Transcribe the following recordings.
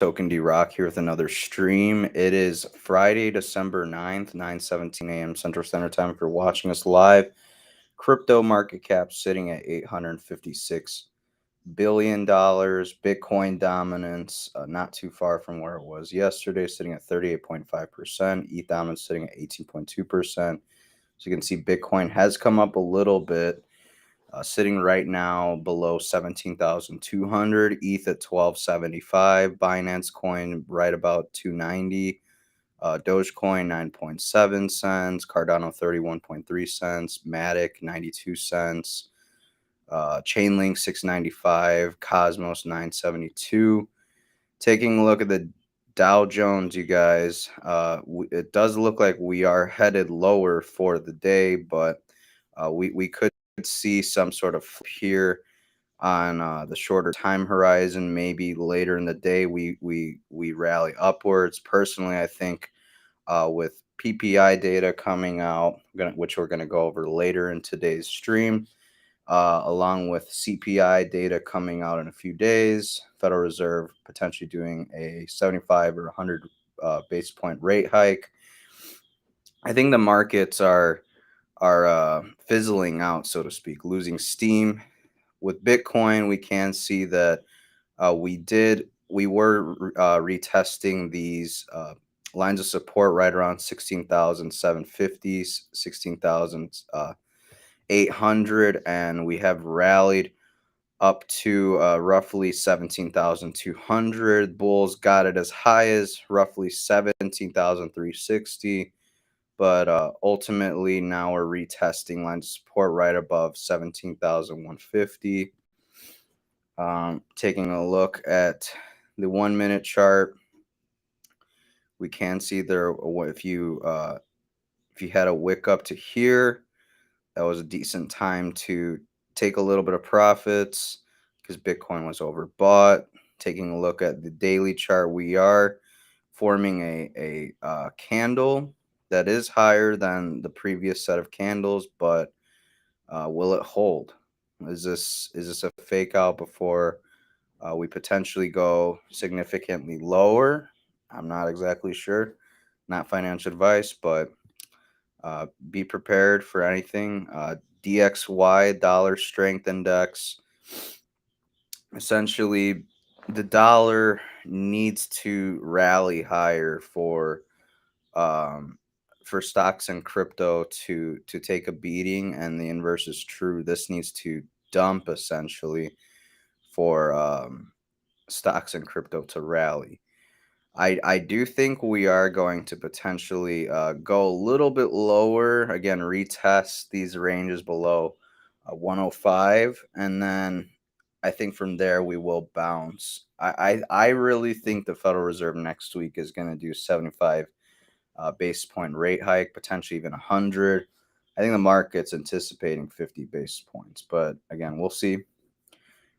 Token D Rock here with another stream. It is Friday, December 9th, 9:17 a.m. Central Standard Time. If you're watching us live, crypto market cap sitting at $856 billion. Bitcoin dominance not too far from where it was yesterday, sitting at 38.5%. ETH dominance sitting at 18.2%. So you can see Bitcoin has come up a little bit. Sitting right now below 17,200, ETH at 1275, Binance coin right about 290, Dogecoin 9.7 cents, Cardano 31.3 cents, Matic 92 cents, Chainlink 695, Cosmos 972. Taking a look at the Dow Jones, you guys, it does look like we are headed lower for the day, but we could see some sort of here on the shorter time horizon. Maybe later in the day we rally upwards. Personally, I think with PPI data coming out, which we're going to go over later in today's stream, along with CPI data coming out in a few days, Federal Reserve potentially doing a 75 or 100 basis point rate hike. I think the markets are fizzling out, so to speak, losing steam. With Bitcoin, we can see that we were retesting these lines of support right around 16,750, 16,800, and we have rallied up to roughly 17,200. Bulls got it as high as roughly 17,360, but ultimately now we're retesting lines of support right above 17,150. Taking a look at the 1 minute chart, we can see there if you had a wick up to here, that was a decent time to take a little bit of profits because Bitcoin was overbought. Taking a look at the daily chart, we are forming a candle that is higher than the previous set of candles, but will it hold? Is this a fake out before we potentially go significantly lower? I'm not exactly sure. Not financial advice, but be prepared for anything. DXY, dollar strength index. Essentially, the dollar needs to rally higher um, for stocks and crypto to take a beating, and the inverse is true. This needs to dump essentially for stocks and crypto to rally. I do think we are going to potentially go a little bit lower, again, retest these ranges below 105, and then I think from there we will bounce. I really think the Federal Reserve next week is going to do 75 basis point rate hike, potentially even 100. I think the market's anticipating 50 basis points, but again, we'll see.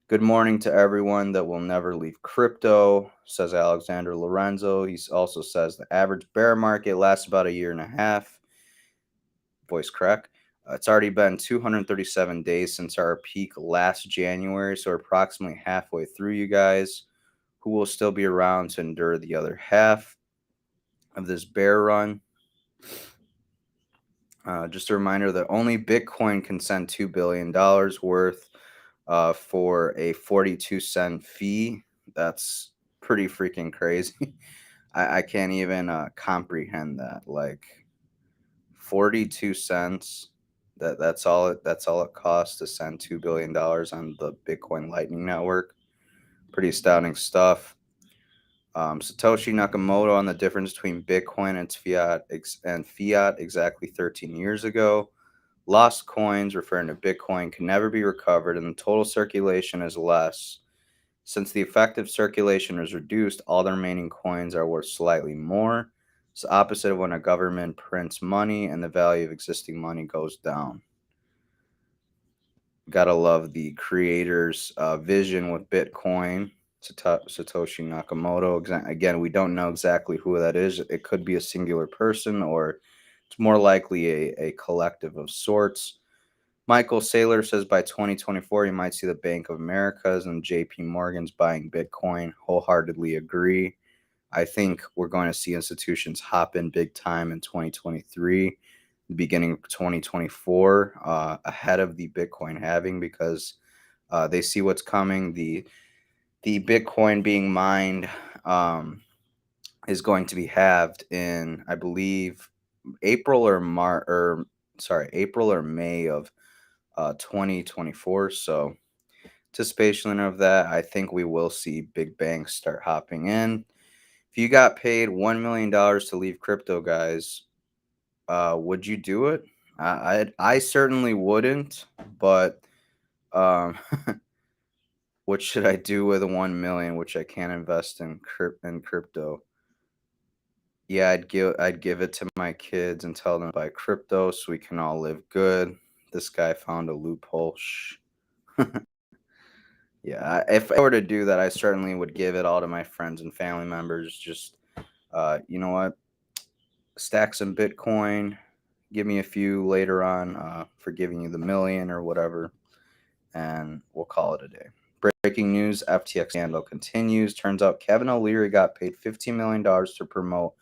Good morning to everyone that will never leave crypto, says Alexander Lorenzo. He also says the average bear market lasts about a year and a half. Voice crack. It's already been 237 days since our peak last January, so we're approximately halfway through, you guys. Who will still be around to endure the other half of this bear run? Just a reminder that only Bitcoin can send $2 billion worth for a 42-cent fee. That's pretty freaking crazy. I can't even comprehend that. Like 42 cents. That's all it costs to send $2 billion on the Bitcoin Lightning Network. Pretty astounding stuff. Satoshi Nakamoto on the difference between Bitcoin and fiat exactly 13 years ago. Lost coins, referring to Bitcoin, can never be recovered, and the total circulation is less. Since the effective circulation is reduced, all the remaining coins are worth slightly more. It's the opposite of when a government prints money and the value of existing money goes down. Gotta love the creator's vision with Bitcoin, Satoshi Nakamoto. Again, we don't know exactly who that is. It could be a singular person, or it's more likely a collective of sorts. Michael Saylor says by 2024, you might see the Bank of America's and JP Morgan's buying Bitcoin. Wholeheartedly agree. I think we're going to see institutions hop in big time in 2023, the beginning of 2024, ahead of the Bitcoin halving, because they see what's coming. The Bitcoin being mined is going to be halved in, I believe, April or May of 2024. So anticipation of that, I think we will see big banks start hopping in. If you got paid $1 million to leave crypto, guys, would you do it? I certainly wouldn't, but um, what should I do with 1 million, which I can't invest in crypto? Yeah, I'd give it to my kids and tell them to buy crypto so we can all live good. This guy found a loophole. Shh. Yeah, if I were to do that, I certainly would give it all to my friends and family members. Just, you know what? Stack some Bitcoin. Give me a few later on for giving you the million or whatever, and we'll call it a day. Breaking news: FTX scandal continues. Turns out Kevin O'Leary got paid $15 million to promote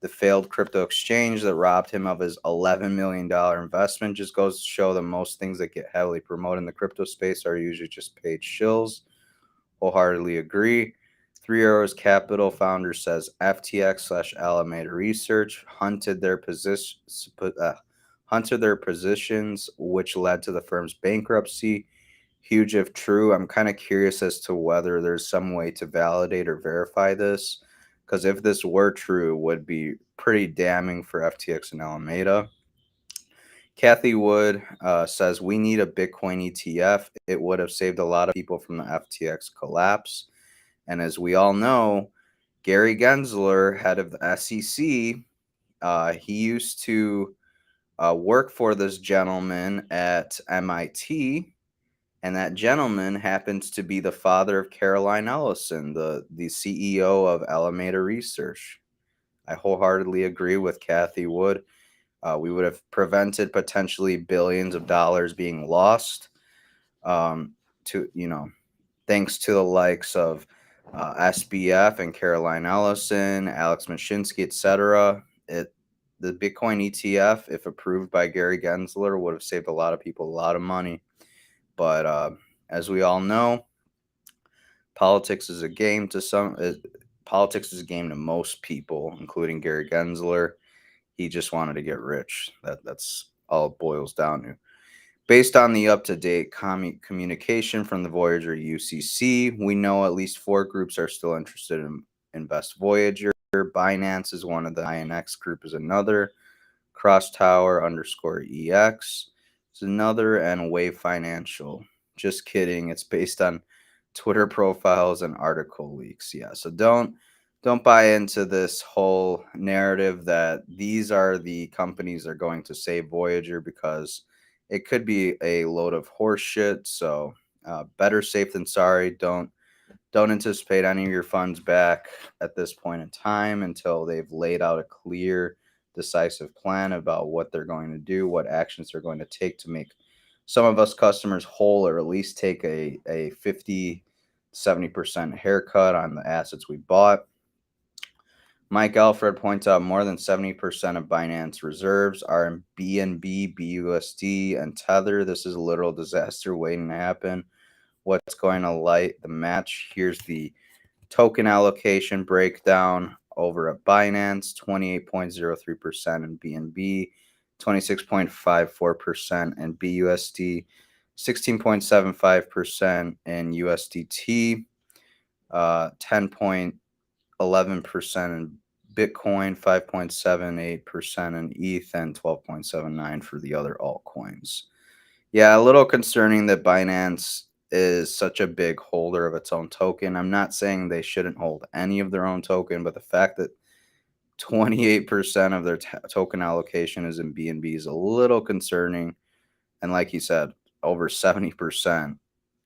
the failed crypto exchange that robbed him of his $11 million investment. Just goes to show that most things that get heavily promoted in the crypto space are usually just paid shills. Wholeheartedly agree. Three Arrows Capital founder says FTX/Alameda Research hunted their positions, which led to the firm's bankruptcy. Huge if true. I'm kind of curious as to whether there's some way to validate or verify this, because if this were true, it would be pretty damning for FTX and Alameda. Kathy Wood says we need a Bitcoin ETF. It would have saved a lot of people from the FTX collapse. And as we all know, Gary Gensler, head of the SEC, he used to work for this gentleman at MIT, and that gentleman happens to be the father of Caroline Ellison, the CEO of Alameda Research. I wholeheartedly agree with Kathy Wood. We would have prevented potentially billions of dollars being lost to, thanks to the likes of SBF and Caroline Ellison, Alex Mashinsky, etc. The Bitcoin ETF, if approved by Gary Gensler, would have saved a lot of people a lot of money. But as we all know, politics is a game to politics is a game to most people, including Gary Gensler. He just wanted to get rich. That's all it boils down to. Based on the up-to-date communication from the Voyager UCC, we know at least 4 groups are still interested in Invest Voyager. Binance is one of the INX group is another. Crosstower_EX is another, and Wave Financial. Just kidding. It's based on Twitter profiles and article leaks. Yeah, so don't buy into this whole narrative that these are the companies that are going to save Voyager, because it could be a load of horse shit. So better safe than sorry. Don't anticipate any of your funds back at this point in time until they've laid out a clear, decisive plan about what they're going to do, what actions they're going to take to make some of us customers whole, or at least take a 50-70% haircut on the assets we bought. Mike Alfred points out more than 70% of Binance reserves are in BNB, BUSD, and Tether. This is a literal disaster waiting to happen. What's going to light the match? Here's the token allocation breakdown over at Binance: 28.03% in BNB, 26.54% in BUSD, 16.75% in USDT, 10.11% in Bitcoin, 5.78% in ETH, and 12.79% for the other altcoins. Yeah, a little concerning that Binance is such a big holder of its own token. I'm not saying they shouldn't hold any of their own token, but the fact that 28% of their token allocation is in BNB is a little concerning. And like you said, over 70%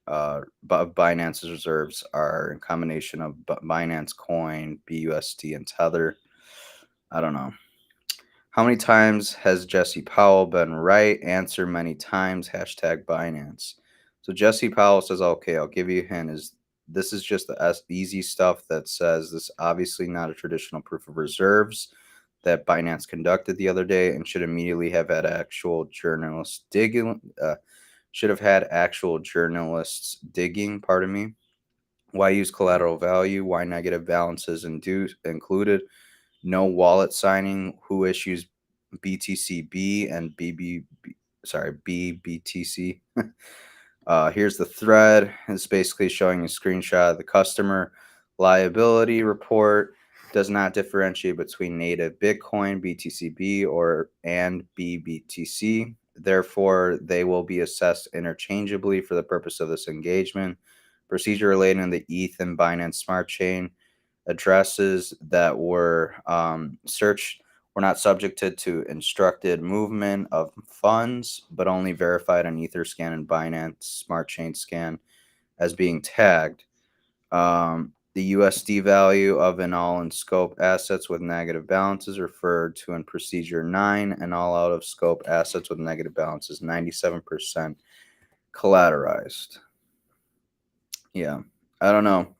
of Binance's reserves are a combination of Binance Coin, BUSD, and Tether. I don't know. How many times has Jesse Powell been right? Answer many times. Hashtag Binance. So Jesse Powell says, okay, I'll give you a hint. This is just the easy stuff that says this obviously not a traditional proof of reserves that Binance conducted the other day and should immediately have had actual journalists digging. Should have had actual journalists digging. Pardon me. Why use collateral value? Why negative balances included? No wallet signing. Who issues BTCB and BBTC? Here's the thread. It's basically showing a screenshot of the customer liability report. Does not differentiate between native Bitcoin, BTCB, and BBTC. Therefore, they will be assessed interchangeably for the purpose of this engagement. Procedure relating to the ETH and Binance Smart Chain addresses that were searched were not subjected to instructed movement of funds, but only verified on Etherscan and Binance Smart Chain Scan as being tagged. The USD value of an all in scope assets with negative balances referred to in Procedure 9, and all out of scope assets with negative balances 97% collateralized. Yeah, I don't know.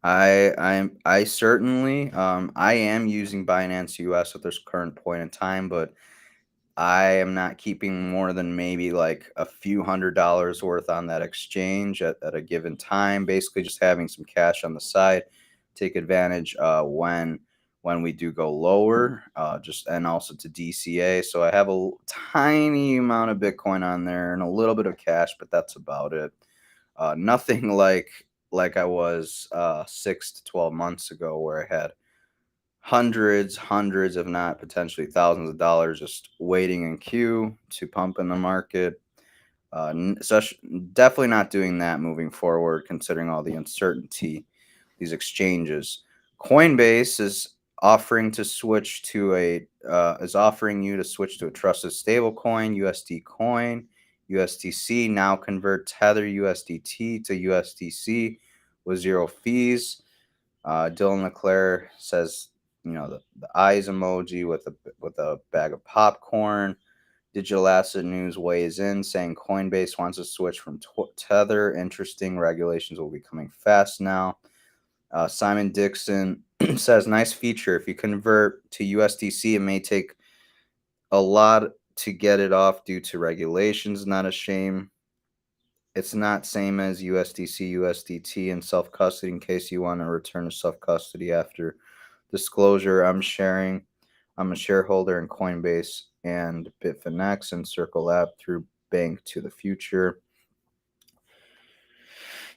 I certainly I am using Binance US at this current point in time, but I am not keeping more than maybe like a few $100s worth on that exchange at a given time. Basically, just having some cash on the side, take advantage when we do go lower, just and also to DCA. So I have a tiny amount of Bitcoin on there and a little bit of cash, but that's about it. Nothing like I was 6 to 12 months ago, where I had hundreds, if not potentially thousands of dollars just waiting in queue to pump in the market. Such definitely not doing that moving forward, considering all the uncertainty these exchanges. Coinbase is offering you to switch to a trusted stable coin, USD coin, USDC. Now convert Tether USDT to USDC with zero fees. Dylan Leclerc says, the eyes emoji with a bag of popcorn. Digital Asset News weighs in, saying Coinbase wants to switch from Tether. Interesting, regulations will be coming fast now. Simon Dixon says, nice feature. If you convert to USDC, it may take a lot to get it off due to regulations. Not a shame. It's not same as USDC, USDT, and self custody. In case you want to return to self custody after disclosure, I'm a shareholder in Coinbase and Bitfinex and Circle app through Bank to the Future.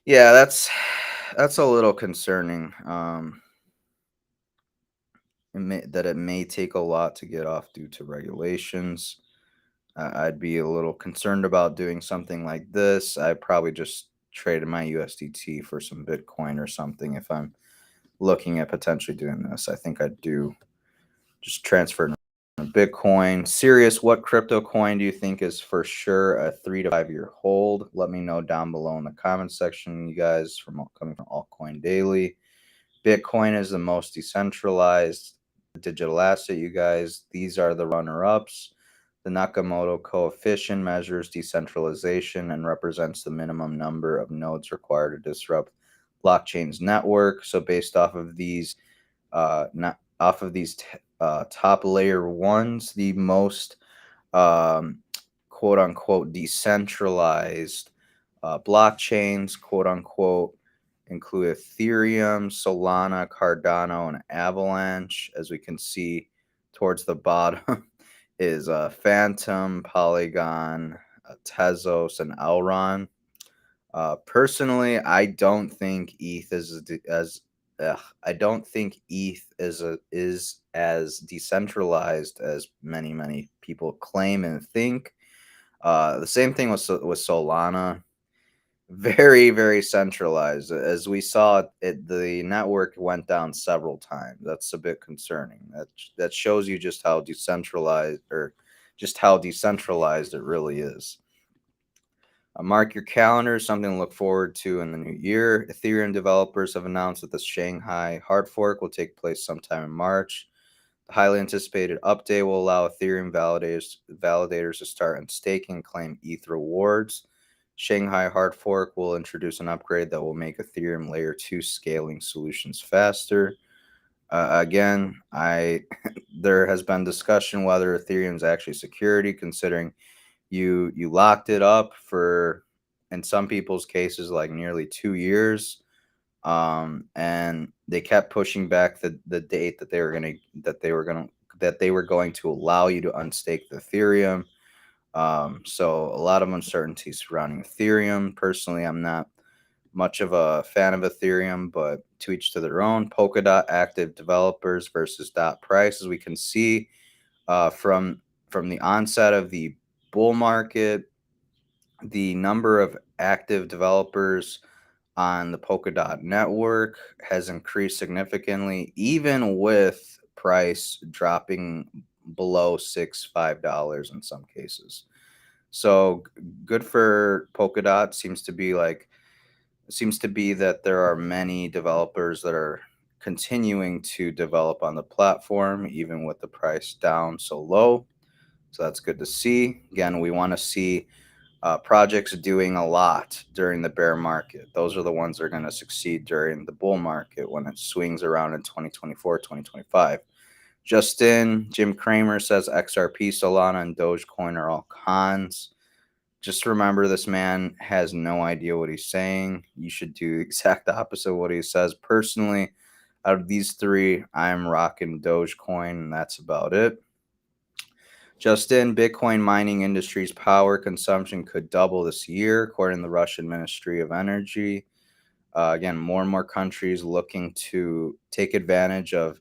Yeah, that's a little concerning. It may take a lot to get off due to regulations. I'd be a little concerned about doing something like this. I probably just traded my USDT for some Bitcoin or something if I'm looking at potentially doing this. I think I'd do just transfer Bitcoin. Serious, what crypto coin do you think is for sure a 3 to 5 year hold? Let me know down below in the comment section, you guys, coming from Altcoin Daily. Bitcoin is the most decentralized digital asset, you guys. These are the runner-ups. The Nakamoto coefficient measures decentralization and represents the minimum number of nodes required to disrupt blockchain's network. So based off of these, not off of these top layer ones, the most quote unquote decentralized blockchains, quote unquote, include Ethereum, Solana, Cardano, and Avalanche. As we can see towards the bottom is Phantom, Polygon, Tezos, and Elron. Personally, I don't think ETH I don't think ETH is as decentralized as many people claim and think. The same thing with Solana. Very centralized. As we saw, the network went down several times. That's a bit concerning. That shows you just how decentralized it really is. Mark your calendar, something to look forward to in the new year. Ethereum developers have announced that the Shanghai hard fork will take place sometime in March. Highly anticipated update will allow Ethereum validators to start and stake and claim ETH rewards. Shanghai hard fork will introduce an upgrade that will make Ethereum layer 2 scaling solutions faster. Again, I there has been discussion whether Ethereum is actually security, considering you locked it up for, in some people's cases, like nearly 2 years, and they kept pushing back the date that they were going to allow you to unstake the Ethereum. So a lot of uncertainty surrounding Ethereum. Personally, I'm not much of a fan of Ethereum, but to each to their own. Polkadot active developers versus dot price, as we can see from the onset of the bull market, the number of active developers on the Polkadot network has increased significantly, even with price dropping below $5 in some cases. So good for Polkadot. Seems to be that there are many developers that are continuing to develop on the platform, even with the price down so low. So that's good to see. Again, we want to see projects doing a lot during the bear market. Those are the ones that are going to succeed during the bull market when it swings around in 2024, 2025. Jim Cramer says XRP, Solana, and Dogecoin are all cons. Just remember, this man has no idea what he's saying. You should do the exact opposite of what he says. Personally, out of these three, I'm rocking Dogecoin, and that's about it. Bitcoin mining industry's power consumption could double this year, according to the Russian Ministry of Energy. Again, more and more countries looking to take advantage of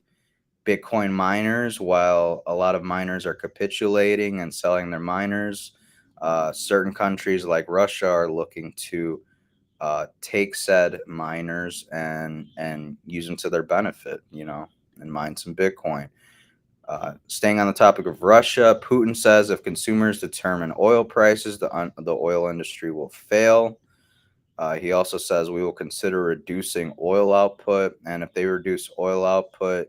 Bitcoin miners, while a lot of miners are capitulating and selling their miners. Certain countries like Russia are looking to take said miners and use them to their benefit, and mine some Bitcoin. Staying on the topic of Russia, Putin says if consumers determine oil prices, the oil industry will fail. He also says we will consider reducing oil output, and if they reduce oil output,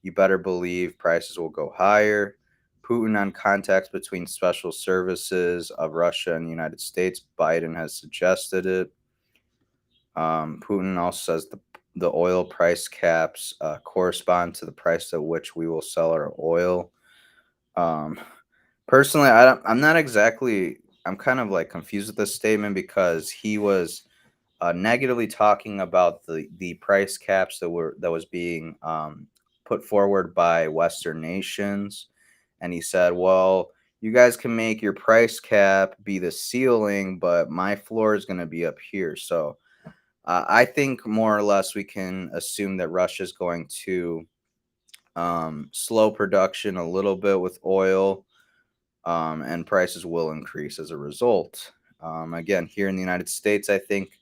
you better believe prices will go higher. Putin on contacts between special services of Russia and the United States. Biden has suggested it. Putin also says the oil price caps correspond to the price at which we will sell our oil. Um, Personally, I'm not exactly. I'm kind of like confused with this statement because he was negatively talking about the price caps that was being put forward by Western nations, and he said, "Well, you guys can make your price cap be the ceiling, but my floor is going to be up here." So I think more or less we can assume that Russia is going to slow production a little bit with oil, and prices will increase as a result. Again, here in the United States, I think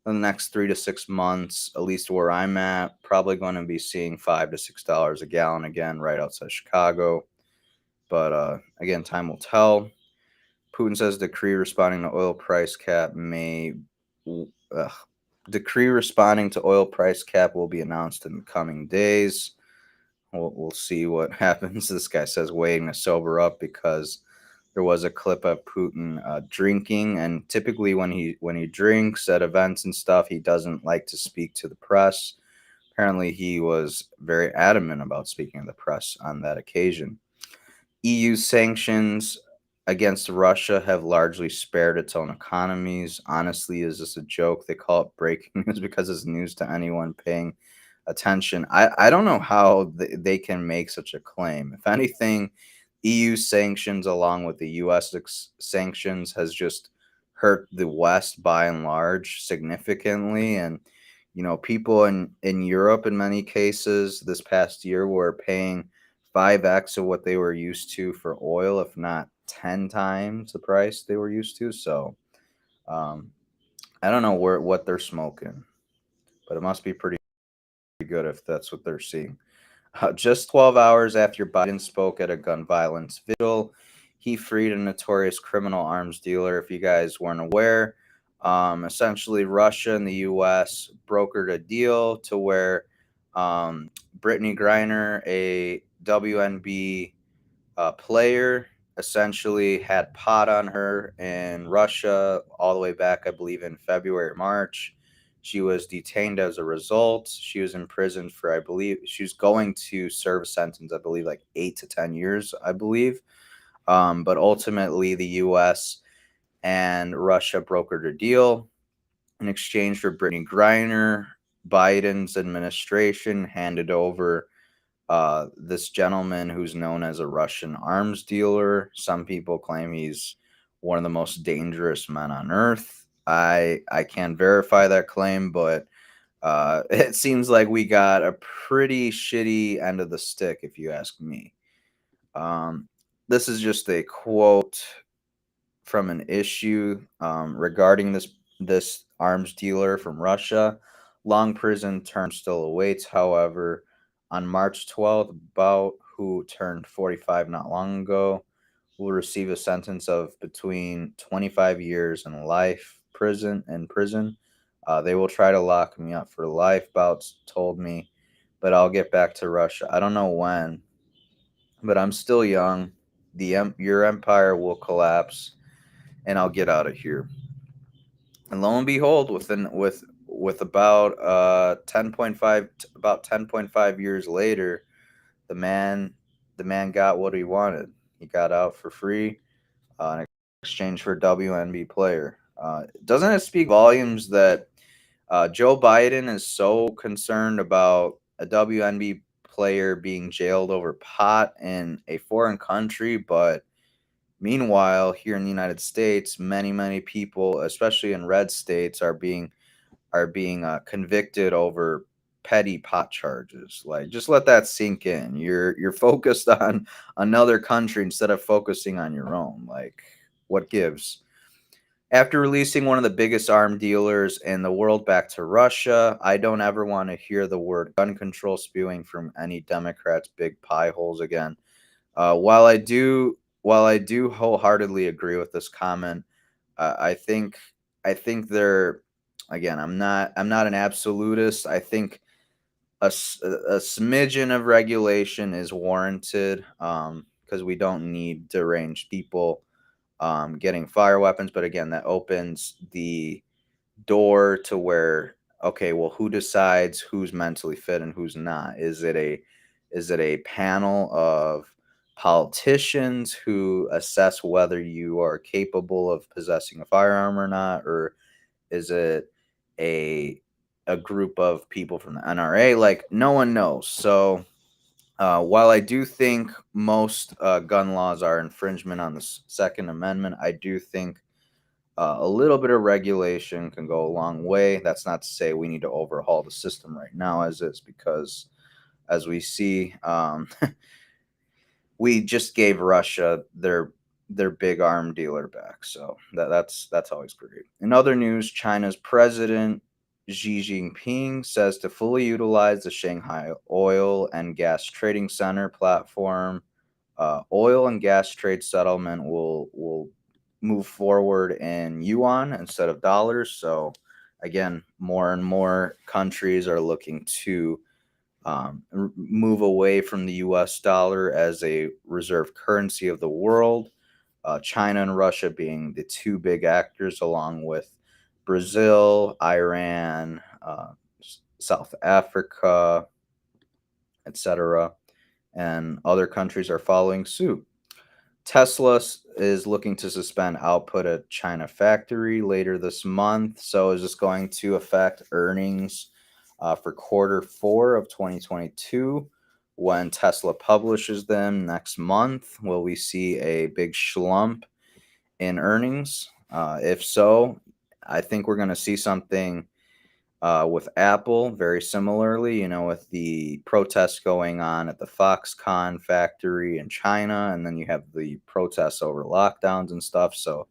in the next 3 to 6 months, at least where I'm at, probably going to be seeing $5 to $6 a gallon again, right outside Chicago. But again, time will tell. Putin says decree responding to oil price cap may uh, decree responding to oil price cap will be announced in the coming days. We'll see what happens. This guy says waiting to sober up because there was a clip of Putin drinking, and typically when he drinks at events and stuff, he doesn't like to speak to the press. Apparently, he was very adamant about speaking to the press on that occasion. EU sanctions against Russia have largely spared its own economies. Honestly, is this a joke? They call it breaking news because it's news to anyone paying attention. I don't know how they can make such a claim. If anything, EU sanctions along with the US sanctions has just hurt the West by and large significantly. And people in Europe in many cases this past year were paying 5x of what they were used to for oil, if not 10 times the price they were used to. So um, I don't know what they're smoking, but it must be pretty good if that's what they're seeing. Just 12 hours after Biden spoke at a gun violence vigil, he freed a notorious criminal arms dealer. If you guys weren't aware, essentially Russia and the U.S. brokered a deal to where Brittany Griner, WNB player essentially had pot on her in Russia all the way back, I believe, in February or March. She was detained as a result. She was imprisoned for, I believe, she was going to serve a sentence, I believe, like 8 to 10 years, I believe. But ultimately, the U.S. and Russia brokered a deal in exchange for Brittany Griner. Biden's administration handed over this gentleman who's known as a Russian arms dealer. Some people claim he's one of the most dangerous men on earth. I can't verify that claim, but it seems like we got a pretty shitty end of the stick, if you ask me. Um, this is just a quote from an issue regarding this arms dealer from Russia. Long prison term still awaits, however. On March 12th, Bout, who turned 45 not long ago, will receive a sentence of between 25 years and life prison. They will try to lock me up for life, Bouts told me, but I'll get back to Russia. I don't know when, but I'm still young. Your empire will collapse and I'll get out of here. And lo and behold, with about 10.5 years later, the man the man got what he wanted. He got out for free in exchange for a WNB player. Doesn't it speak volumes that Joe Biden is so concerned about a WNB player being jailed over pot in a foreign country, but meanwhile, here in the United States, many people, especially in red states, are being convicted over petty pot charges. Like, just let that sink in. You're focused on another country instead of focusing on your own. Like, what gives? After releasing one of the biggest arm dealers in the world back to Russia, I don't ever want to hear the word gun control spewing from any Democrats' big pie holes again. While I do wholeheartedly agree with this comment, I think they're, again. I'm not an absolutist. I think a smidgen of regulation is warranted because we don't need deranged people getting fire weapons. But again, that opens the door to where, okay, well, who decides who's mentally fit and who's not? Is it a panel of politicians who assess whether you are capable of possessing a firearm or not, or is it a a group of people from the NRA? Like, no one knows. So while I do think most gun laws are infringement on the Second Amendment, I do think a little bit of regulation can go a long way. That's not to say we need to overhaul the system right now as is, because as we see, we just gave Russia their big arm dealer back. So that's always great. In other news, China's president Xi Jinping says to fully utilize the Shanghai Oil and Gas Trading Center platform, oil and gas trade settlement will move forward in yuan instead of dollars. So again, more and more countries are looking to move away from the U.S. dollar as a reserve currency of the world. China and Russia being the two big actors, along with Brazil, Iran, South Africa, etc., and other countries are following suit. Tesla is looking to suspend output at China factory later this month. So is this going to affect earnings for quarter four of 2022 when Tesla publishes them next month? Will we see a big slump in earnings? If so, I think we're going to see something with Apple very similarly, with the protests going on at the Foxconn factory in China, and then you have the protests over lockdowns and stuff. So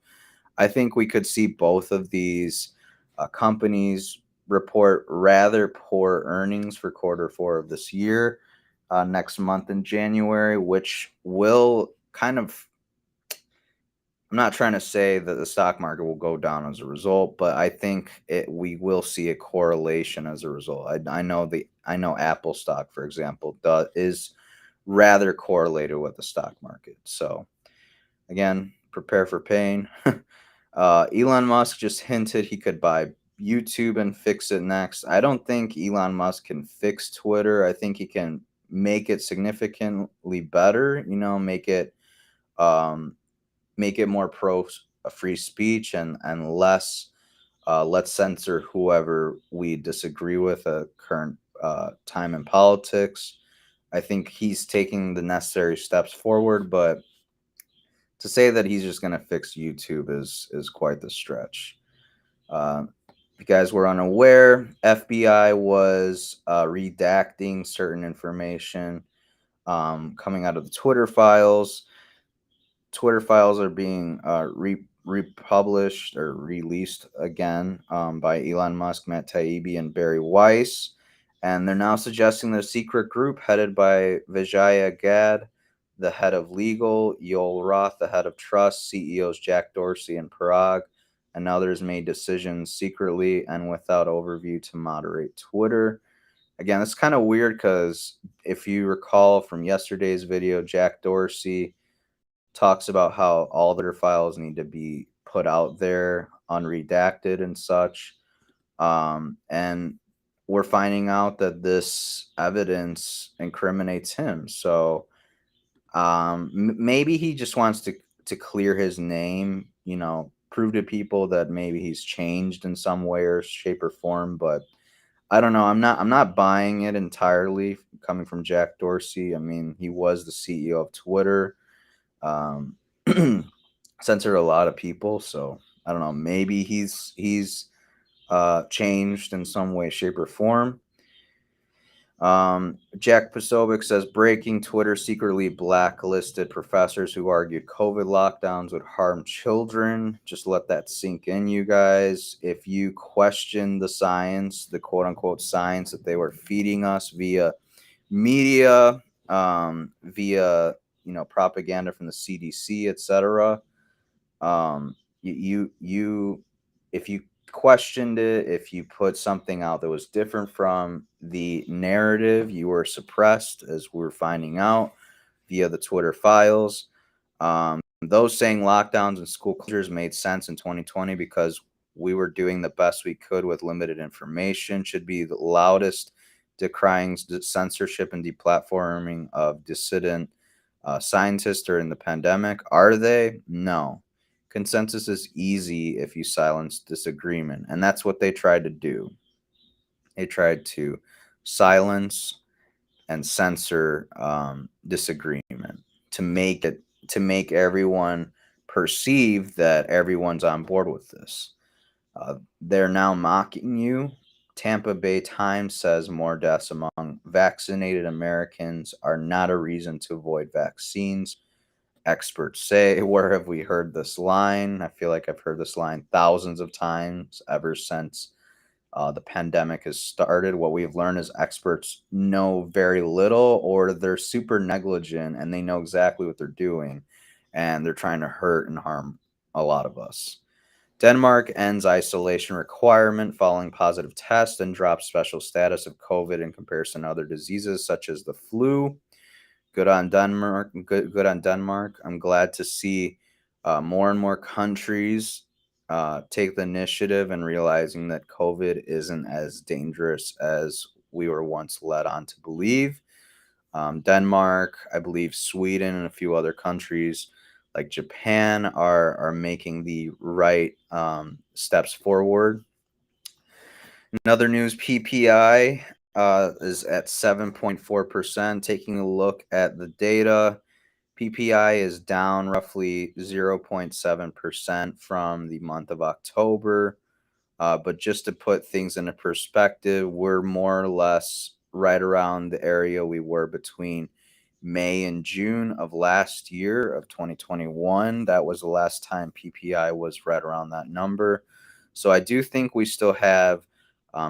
I think we could see both of these companies report rather poor earnings for quarter four of this year next month in January, which will kind of, I'm not trying to say that the stock market will go down as a result, but I think we will see a correlation as a result. I know Apple stock, for example, is rather correlated with the stock market. So again, prepare for pain. Elon Musk just hinted he could buy YouTube and fix it next. I don't think Elon Musk can fix Twitter. I think he can make it significantly better. Um, make it more pro free speech and less let's censor whoever we disagree with at current time in politics. I think he's taking the necessary steps forward, but to say that he's just going to fix YouTube is quite the stretch. If you guys were unaware, FBI was redacting certain information coming out of the Twitter files. Twitter files are being republished or released again by Elon Musk, Matt Taibbi, and Barry Weiss. And they're now suggesting that a secret group headed by Vijaya Gad, the head of legal, Yoel Roth, the head of trust, CEOs Jack Dorsey and Parag, and others made decisions secretly and without overview to moderate Twitter. Again, it's kind of weird because if you recall from yesterday's video, Jack Dorsey talks about how all their files need to be put out there unredacted and such. And we're finding out that this evidence incriminates him. So maybe he just wants to clear his name, prove to people that maybe he's changed in some way or shape or form. But I don't know. I'm not buying it entirely coming from Jack Dorsey. I mean, he was the CEO of Twitter. Um, censored a lot of people, so I don't know. Maybe he's changed in some way, shape, or form. Jack Posobiec says breaking Twitter secretly blacklisted professors who argued COVID lockdowns would harm children. Just let that sink in, you guys. If you question the science, the quote unquote science that they were feeding us via media, via propaganda from the CDC, etc. You if you questioned it, if you put something out that was different from the narrative, you were suppressed, as we're finding out via the Twitter files. Those saying lockdowns and school closures made sense in 2020 because we were doing the best we could with limited information. Should be the loudest decrying censorship and deplatforming of dissident scientists during the pandemic. Are they? No. Consensus is easy if you silence disagreement. And that's what they tried to do. They tried to silence and censor disagreement to make everyone perceive that everyone's on board with this. They're now mocking you. Tampa Bay Times says more deaths among vaccinated Americans are not a reason to avoid vaccines. Experts say, where have we heard this line? I feel like I've heard this line thousands of times ever since the pandemic has started. What we've learned is experts know very little or they're super negligent and they know exactly what they're doing and they're trying to hurt and harm a lot of us. Denmark ends isolation requirement following positive test and drops special status of COVID in comparison to other diseases such as the flu. Good on Denmark. Good on Denmark. I'm glad to see more and more countries take the initiative and realizing that COVID isn't as dangerous as we were once led on to believe. Denmark, I believe Sweden, and a few other countries like Japan are making the right steps forward. In other news, PPI is at 7.4%. Taking a look at the data, PPI is down roughly 0.7% from the month of October. But just to put things into perspective, we're more or less right around the area we were between May and June of last year of 2021. That was the last time PPI was right around that number. So I do think we still have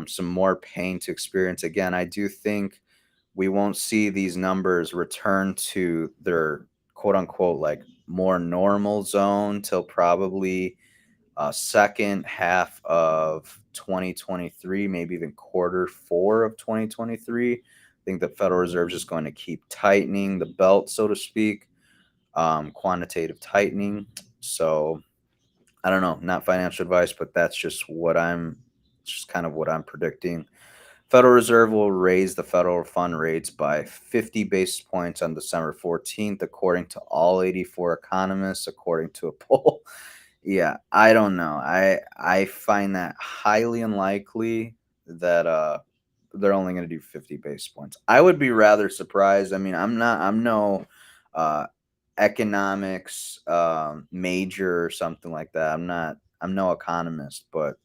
some more pain to experience. Again, I do think we won't see these numbers return to their quote unquote like more normal zone till probably second half of 2023, maybe even quarter four of 2023. I think the Federal Reserve is just going to keep tightening the belt, so to speak, quantitative tightening. So I don't know, not financial advice, but that's just kind of what I'm predicting. Federal Reserve will raise the federal fund rates by 50 basis points on December 14th, according to all 84 economists, according to a poll. Yeah, I don't know. I find that highly unlikely that they're only going to do 50 basis points. I would be rather surprised. I mean, I'm no uh economics major or something like that. I'm no economist, but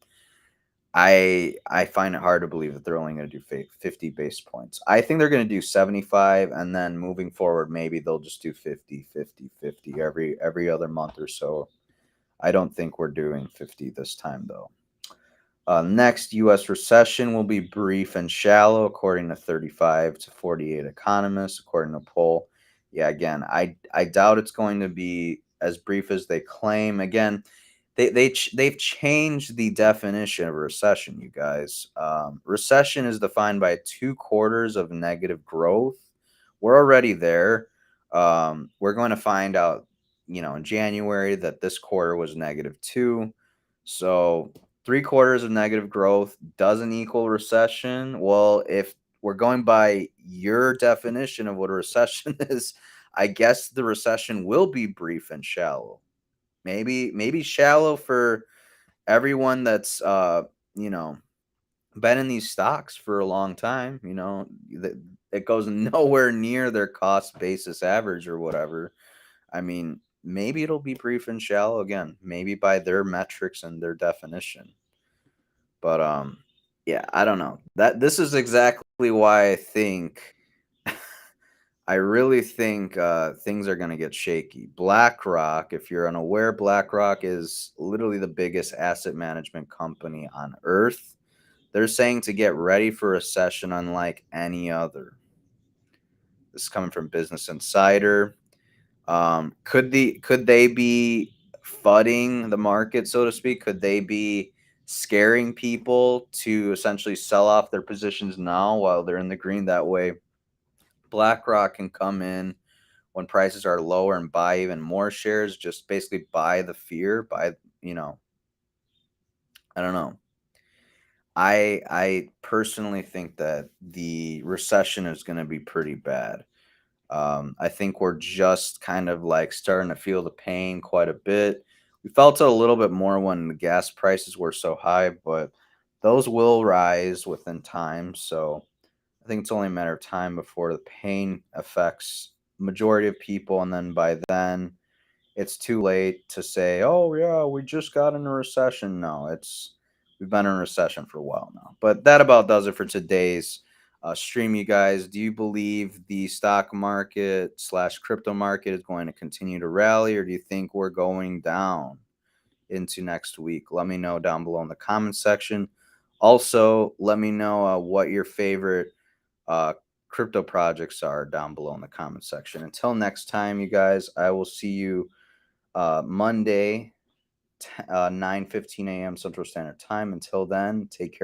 I find it hard to believe that they're only going to do 50 basis points. I think they're going to do 75, and then moving forward maybe they'll just do 50, 50, 50 every other month or so. I don't think we're doing 50 this time, though. Next, U.S. recession will be brief and shallow, according to 35 to 48 economists, according to poll. Yeah, again, I doubt it's going to be as brief as they claim. Again, they've changed the definition of a recession, you guys. Recession is defined by 2 quarters of negative growth. We're already there. We're going to find out, in January that this quarter was -2. So 3 quarters of negative growth doesn't equal recession. Well, if we're going by your definition of what a recession is, I guess the recession will be brief and shallow. Maybe shallow for everyone that's you know been in these stocks for a long time. It goes nowhere near their cost basis average or whatever. I mean, maybe it'll be brief and shallow again, maybe by their metrics and their definition. But yeah, I don't know. That this is exactly why I think I really think things are going to get shaky. BlackRock, if you're unaware, BlackRock is literally the biggest asset management company on earth. They're saying to get ready for a recession unlike any other. This is coming from Business Insider. Could they be fudding the market, so to speak? Could they be scaring people to essentially sell off their positions now while they're in the green? That way, BlackRock can come in when prices are lower and buy even more shares. Just basically buy the fear. You know, I don't know. I personally think that the recession is going to be pretty bad. I think we're just kind of like starting to feel the pain quite a bit. We felt it a little bit more when the gas prices were so high, but those will rise within time. So I think it's only a matter of time before the pain affects majority of people, and then by then it's too late to say, "Oh yeah, we just got in a recession." No, it's we've been in a recession for a while now. But that about does it for today's stream, you guys. Do you believe the stock market slash crypto market is going to continue to rally, or do you think we're going down into next week? Let me know down below in the comment section. Also, let me know what your favorite uh, crypto projects are down below in the comment section. Until next time, you guys, I will see you Monday, 9:15 a.m. Central Standard Time. Until then, take care.